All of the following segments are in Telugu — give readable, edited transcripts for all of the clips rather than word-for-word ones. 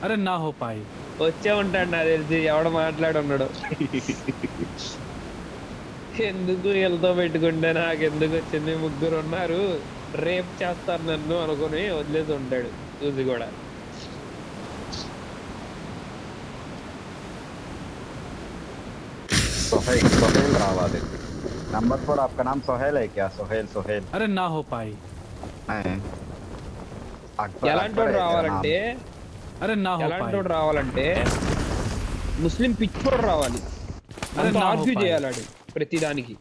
अरे ना हो पाई। వచ్చే ఉంటాడు నాకు తెలిసి ఎవడ మాట్లాడున్నాడు. ఎందుకు వీళ్ళతో పెట్టుకుంటే నాకు ఎందుకు వచ్చింది, ముగ్గురు ఉన్నారు రేప్ చేస్తారు నన్ను అనుకుని వదిలేసి ఉంటాడు చూసి కూడా. सोहेल रावत नंबर 4 आपका नाम सोहेल है क्या? सोहेल सोहेल अरे ना हो पाई। नहीं अकबर ఎలాంటి अकबर వాడు है तेरा రావాలంటే नाम। अरे ना हो ఎలాంటి पाई। వాడు రావాలంటే ముస్లిం పిచ్చోడు రావాలి. అరే అంత నా ఆర్గ్యూ హోపాయ్. చేయాలాడు ప్రతిదానికి.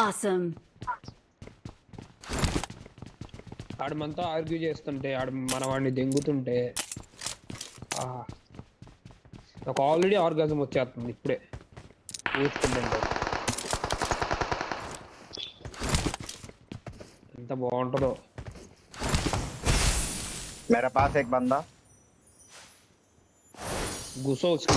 Awesome. ఆడు మనతో ఆర్గ్యూ చేస్తుంటే, ఆడు మన వాడిని దెంగుతుంటే నాకు ఆల్రెడీ ఆర్గాజం వచ్చేస్తుంది ఇప్పుడే ఊసుకుంటుంటే. ఎంత బాగుంటుందో. मेरे पास एक बंदा గుసోస్కి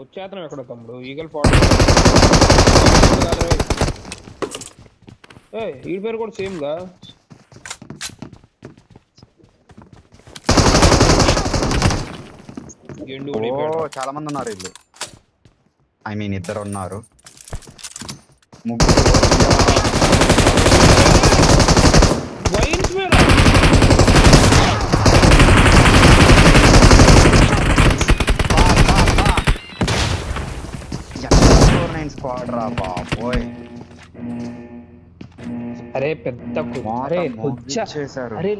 వచ్చేతనం ఎక్కడ తమ్ముడు? ఈగల్ 40. ఈ పేరు కూడా సేమ్ గా. గెండు చాలా మంది ఉన్నారు. ఇల్లు ఐ మీన్ ఇద్దరు ఉన్నారు. వైన్స్ మేరా స్క్వాడ్ రా బాబోయ్. అరే పెద్ద అరే కొచ్చా చేశారు. అరే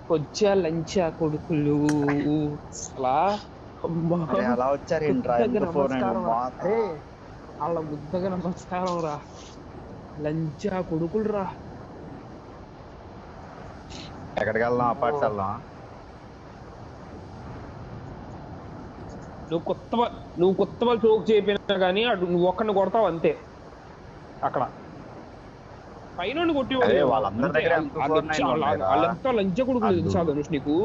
కొచ్చా లంచా కొడుకులు అలా అలా వచ్చారు ఏంట్రా? అరే వాళ్ళ ముద్దగా నమస్కారం రా, లంచా కొడుకులు రా. ఎక్కడికి వెళ్దాం? అపార్ట్స్ వెళ్దాం. నువ్వు కొత్త వాళ్ళు చోక్ చేయినా కానీ అటు నువ్వు ఒక్కడిని కొడతావు అంతే. అక్కడ పైన కొట్టి వాళ్ళంతా లంచ కొడుకులు తెలుసా ధనుష్ నీకు?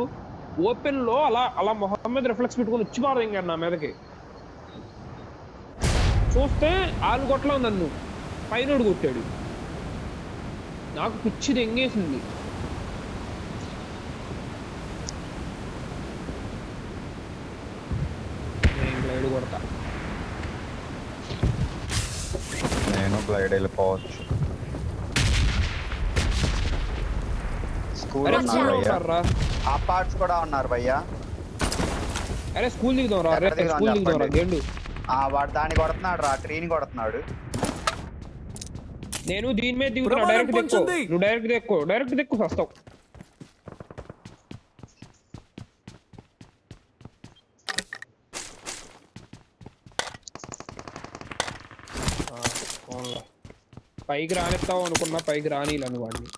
ఓపెన్ లో అలా అలా మొహమ్మద్ రిఫ్లెక్స్ పెట్టుకుని వచ్చి పారదింగారు నా మీదకి. చూస్తే ఆలు కొట్టలో నన్ను పైన కొట్టాడు. నాకు పిచ్చి దెంగేసింది. కొడతా నేను గ్లైడ్ వెళ్ళిపోవచ్చు. స్కూల్ ఆ పార్ట్స్ కూడా ఉన్నారు భయ్యా. అరే స్కూల్ దిగుదాం రా. స్కూల్ దిగుదాం రా. గెండు వాడు దాన్ని కొడుతున్నాడు రా, ట్రీని కొడుతున్నాడు. నేను దీని మీద దిగుతున్నా. డైరెక్ట్ దెక్కో, నువ్వు డైరెక్ట్ దెక్కు వస్తావు. పైకి రానిస్తావు అనుకున్నా, పైకి రానిలను వాడిని.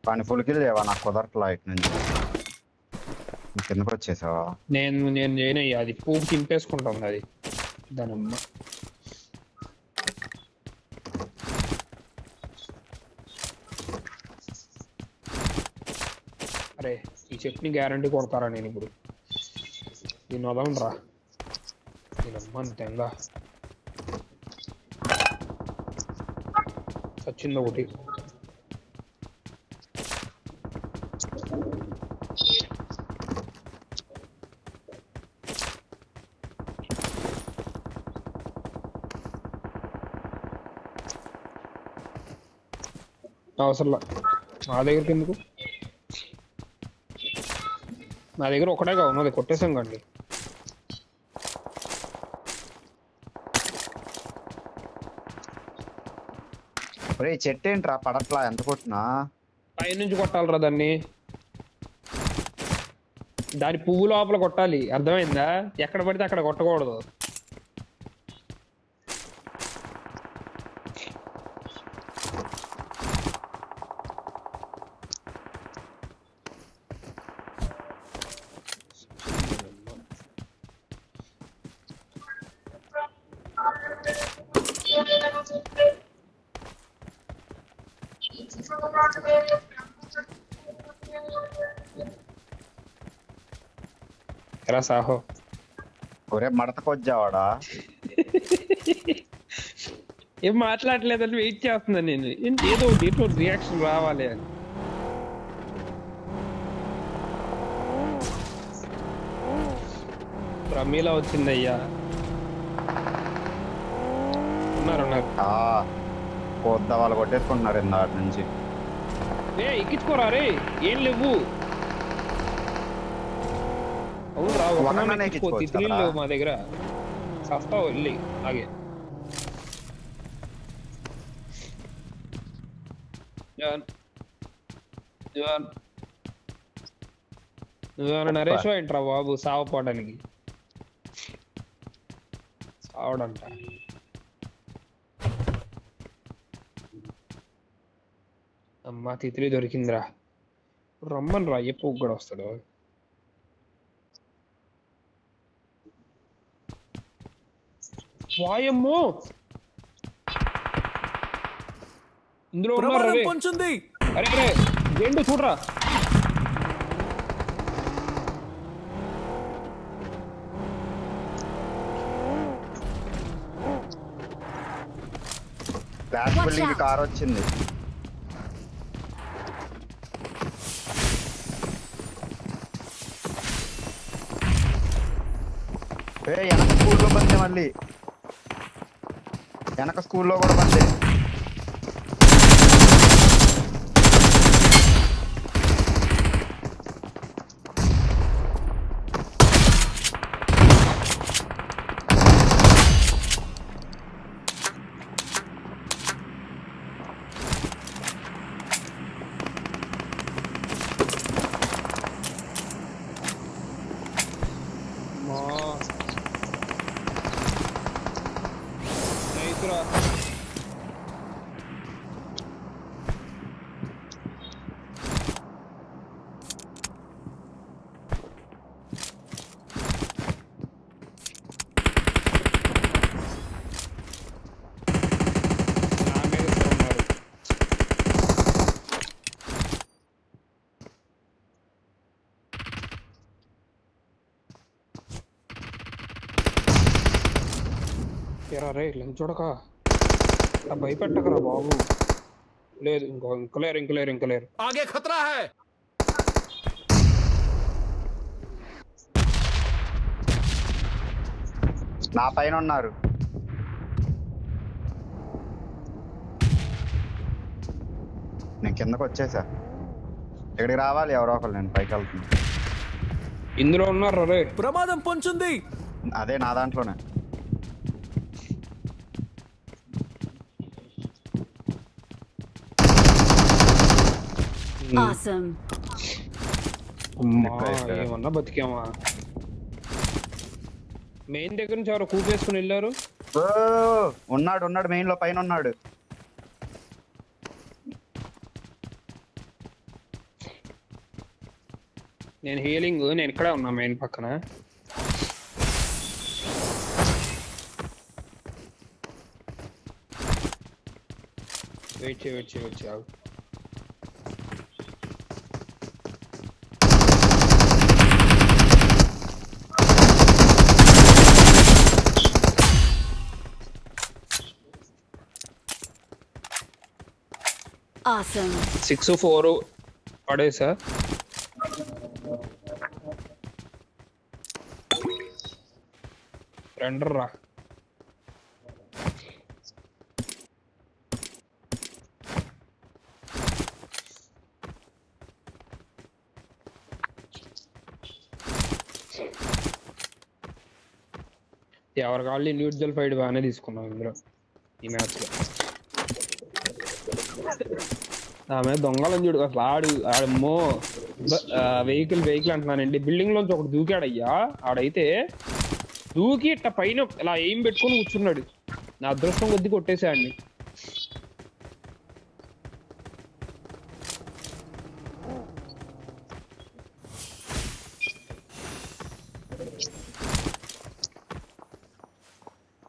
పని ఫుల్కి లేవా? నాకు కుదరట్లా ఇటు నుంచి. కిందకు వచ్చేసావా? నేను చేయనయ్యా. అది పూకు చింపేసుకుంటుంది అది దానమ్మ. అరే ఈ చెట్ని గ్యారంటీ కొడతారా? నేను ఇప్పుడు దీన్ని వదలరా. దీనమ్మ అంతేంగా చచ్చింది ఒకటి. అవసరంలా మా దగ్గరికి ఎందుకు? నా దగ్గర ఒకటేగా ఉన్నది, కొట్టేసాం కండి. చెట్టు ఏంట్రా పడట్లా? ఎంత కొట్టినా పైనుంచి కొట్టాలరా దాన్ని. దాని పువ్వు లోపల కొట్టాలి, అర్థమైందా? ఎక్కడ పడితే అక్కడ కొట్టకూడదు. ఎరా సాహో ఒరే మడతకొచ్చావాడా? ఏం మాట్లాడలేదని వెయిట్ చేస్తున్నాను నేను. ఏదో ఏదో రియాక్షన్ రావాలి అని. రమీలా వచ్చిందయ్యా. ఉన్నారు పోద్ద వాళ్ళు కొట్టేసుకుంటున్నారు ఇందాటి నుంచి. ఎక్కించుకోరా రే, ఏం లేవు. అవును రా, లేవు మా దగ్గర. సస్తావు వెళ్ళి అలాగే. నువ్వేమన్నా నరేష్ ఏంట్రా బాబు సావపోవడానికి? సావడంట. అమ్మా తిత్లీ దొరికిందిరా. రమ్మని రా, ఎప్పుడు కూడా వస్తాడు. వాయమ్మో, ఇందులో ఉన్నారు. అరే అరే ఏంటో చూడరా. ఫ్లాష్ బిల్డింగ్ కార్ వచ్చింది. వెనక స్కూల్లో బందే, మళ్ళీ వెనక స్కూల్లో కూడా బందే. రే చూడక భయపెట్టకరా బాబు. లేదు ఇంకలేరు. ఆగే ఖతరా హై. నా పైన ఉన్నారు. నేను కిందకు వచ్చేసా. ఇక్కడికి రావాలి ఎవరో ఒకరు, నేను పైకి వెళ్తున్నా. ఇందులో ఉన్నారు రే. ప్రమాదం పొంచుంది. అదే నా దాంట్లోనే. ఏమన్నా బతికామా? మెయిన్ దగ్గర నుంచి ఎవరు కూపేసుకుని వెళ్ళారు. ఉన్నాడు మెయిన్ లో పైన ఉన్నాడు. నేను హీలింగ్, నేను ఇక్కడే ఉన్నా మెయిన్ పక్కన. వెయిట్ చేయి ఆగు. Awesome. 6-4 పడేసా. రెండర్ రా. ఎవరు కావాలి ఇండివిజువల్ ఫైట్ బాగానే తీసుకున్నాం ఇందులో ఈ మ్యాచ్ లో. ఆమె దొంగలని చూడు అసలు. ఆడమ్మో వెహికల్ అంటున్నానండి. బిల్డింగ్ లోంచి ఒకటి దూకాడయ్యా. ఆడైతే దూకి ఇట్ట పైన ఇలా ఏం పెట్టుకొని కూర్చున్నాడు. నా అదృష్టం కొద్ది కొట్టేసాడిని.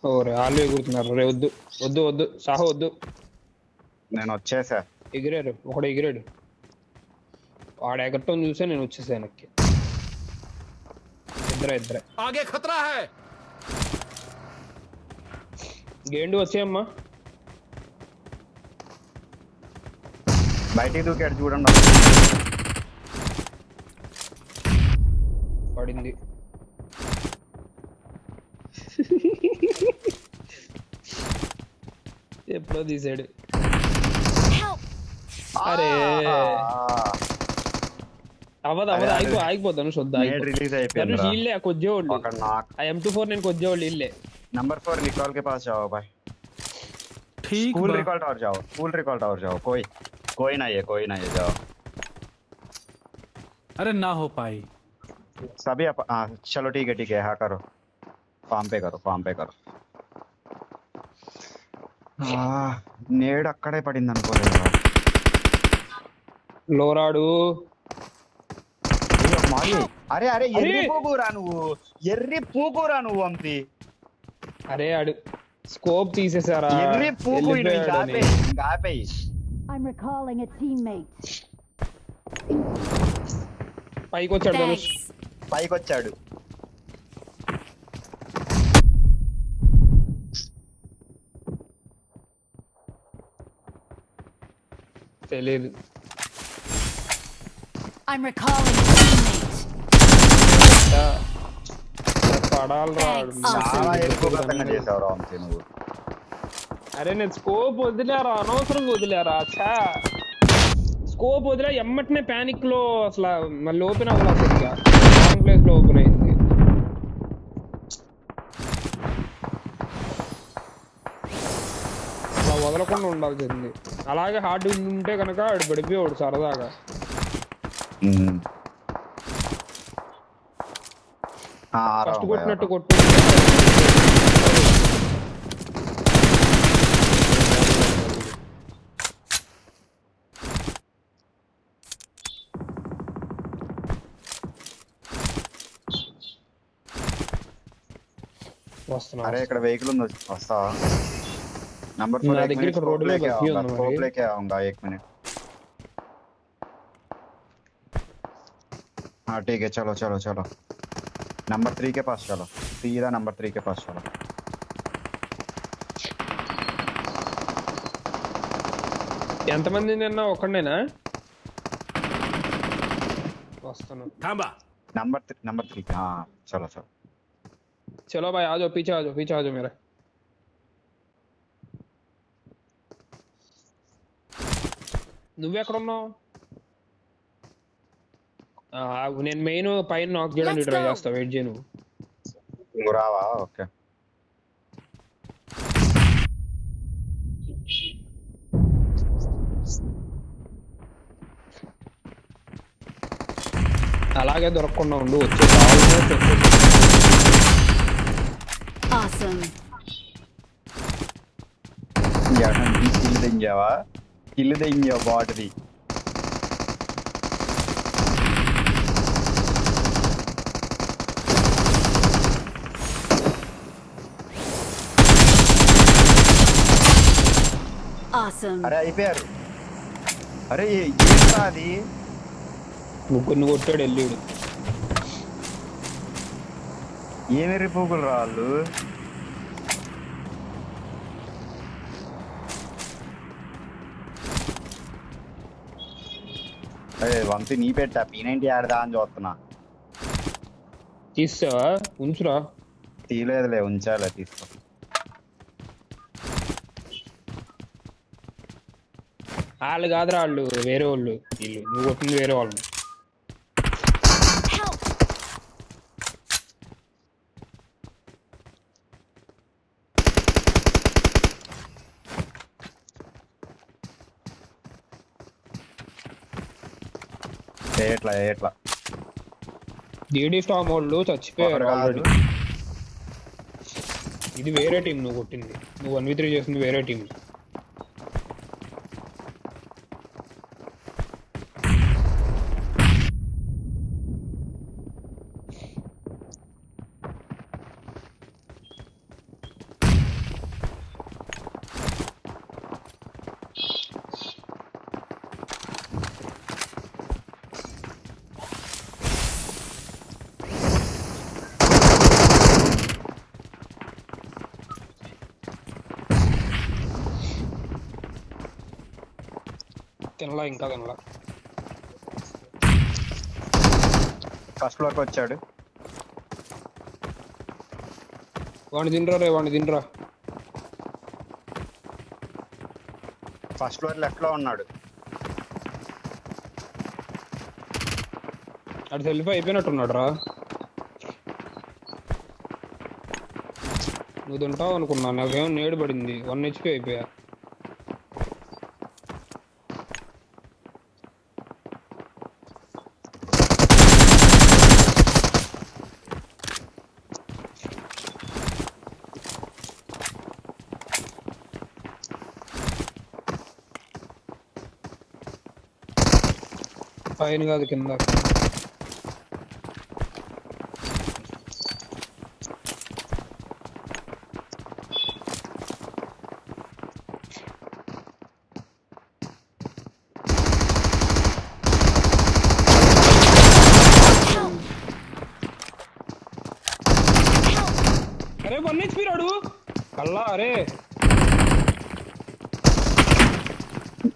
ఓ రే వాళ్ళు ఎగురుతున్నారు రే. వద్దు సాహో వద్దు. నేను వచ్చేసా. ఎగిరారు, ఒకడు ఎగిరాడు. వాడు ఎగరటం చూసే నేను వచ్చేసాను వెనక్కి. ఇద్దరే आगे खतरा है। గేండు వచ్చేయమ్మా. బయటికి దూకాడు చూడండి. పడింది. ఎప్పుడో తీసాడు. అరే అవ్వదు ఆగిపోతాను చూద్దా. रिलीज అయిపోయింది. వీళ్ళే కొద్దివాళ్ళు. ఒక నాక్. ఆ M24 నేను కొద్దివాళ్ళు వీళ్ళే. नंबर 4 रिकॉल के पास जाओ भाई. ठीक स्कूल बा। रिकॉल टावर जाओ. कोई ना ये जाओ. अरे ना हो पाई। सभी चलो ठीक है हाँ करो. फार्म पे करो. నేడు అక్కడే పడింది అనుకోలేదు. లోరాడు. అరే ఎర్రి పూకురా నువ్వు అంతి. అరే ఆడు స్కోప్ తీసేసారా? ఎర్రి పూకు వెళ్ళిపోయాడని. ఆపేయి. I'm recalling a teammate. పైకి వచ్చాడు ధనుష్. Thanks. పైకొచ్చాడు. తెలియదు. I'm recalling a teammate. పడాలి రాడు. చాలా ఎక్కువ గతంగా చేసావు అంతే నువ్వు. అరే నేను స్కోప్ వదిలేరా, అనవసరంగా వదిలేరా. స్కోప్ వదిలే ఎమ్మటనే ప్యానిక్ లో అసలు మళ్ళీ ఓపెన్ అవ్వాలి. సరిగ్గా రాంగ్ ప్లేస్ లో ఓపెన్ అయింది. అలా వదలకుండా ఉండాల్సింది. అలాగే హార్డ్ ఉంటే కనుక ఆడు పడిపోయాడు సరదాగా. ఫస్ట్ కొట్టినట్టు కొట్టు. अरे ఇక్కడ వెహికల్ ఉంది వస్తావా? नंबर 4 నా దగ్గర ఇక్కడ రోడ్ మీద బస్సు ఉంది మరి. स्कोप लेके आऊंगा 1 मिनट. हाँ ठीक है चलो. नंबर 3 के पास चलो. सीधा नंबर 3 के पास चलो. ఎంతమంది నిన్న ఒక్కడేనా? వస్తాను. थांबा। नंबर 3 हाँ चलो. चलो भाई आ जाओ, पीछे आ जाओ मेरे. నువ్వెక్కడున్నావు? నేను మెయిన్ పైన నాక్ చేయడానికి ట్రై చేస్తా. వెయిట్ చేయి నువ్వు. రావా? ఓకే. అలాగే దొరకకుండా ఉండు. Awesome. కిల్ దెంగావా బాట్ది. Awesome. అరే అయిపోయారు. అరే ఏంట్రా అది? ముగ్గురిని కొట్టాడు వెళ్ళాడు. ఏమి పూకులు రా వాళ్ళు. అదే వంశీ నీ పెట్టా P90 ఆడదా అని చూస్తున్నా. తీసావా? ఉంచురా. తీయలేదులే, ఉంచాలే. తీసుకో. వాళ్ళు కాదురా, వాళ్ళు వేరే వాళ్ళు. వీళ్ళు నువ్వు కొట్టింది వేరే వాళ్ళు. Help. ఎట్లా డీడీ స్టామ్ వాళ్ళు చచ్చిపోయారు ఆల్రెడీ. ఇది వేరే టీం. నువ్వు కొట్టింది, నువ్వు 1v3 చేసింది వేరే టీం. తినలా ఇంకా తినలా. ఫస్ట్ ఫ్లోర్కి వచ్చాడు. వాడిని తినరా రే, వాడిని తినరా. ఫస్ట్ ఫ్లోర్ లెఫ్ట్ లో ఉన్నాడు. అటు సెల్ఫీ అయిపోయినట్టున్నాడు రా. నువ్వు తింటావు అనుకున్నా, నాకేమో నేడు పడింది. 1 HP అయిపోయా. పైన కాదు కింద. అరే 1 HP రాడు కల్లా. అరే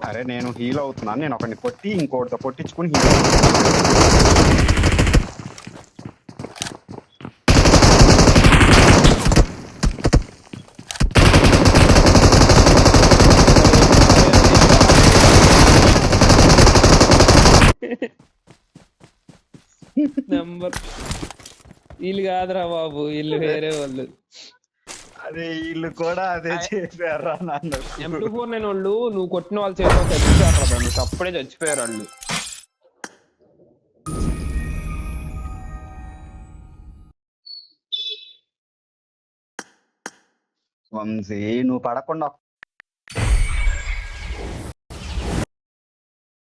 అరే నేను హీల్ అవుతున్నాను. నేను ఒకరిని కొట్టి ఇంకోటితో కొట్టించుకుని హీల్ నెంబర్. వీళ్ళు కాదురా బాబు, వీళ్ళు వేరే వాళ్ళు. అదే వీళ్ళు కూడా అదే చేశారా నన్ను. M249 వాళ్ళు నువ్వు కొట్టిన వాళ్ళు చేతిలో చచ్చిపోయారు రా. నువ్వు అప్పుడే చచ్చిపోయారు వాళ్ళు. వంశీ నువ్వు పడకుండా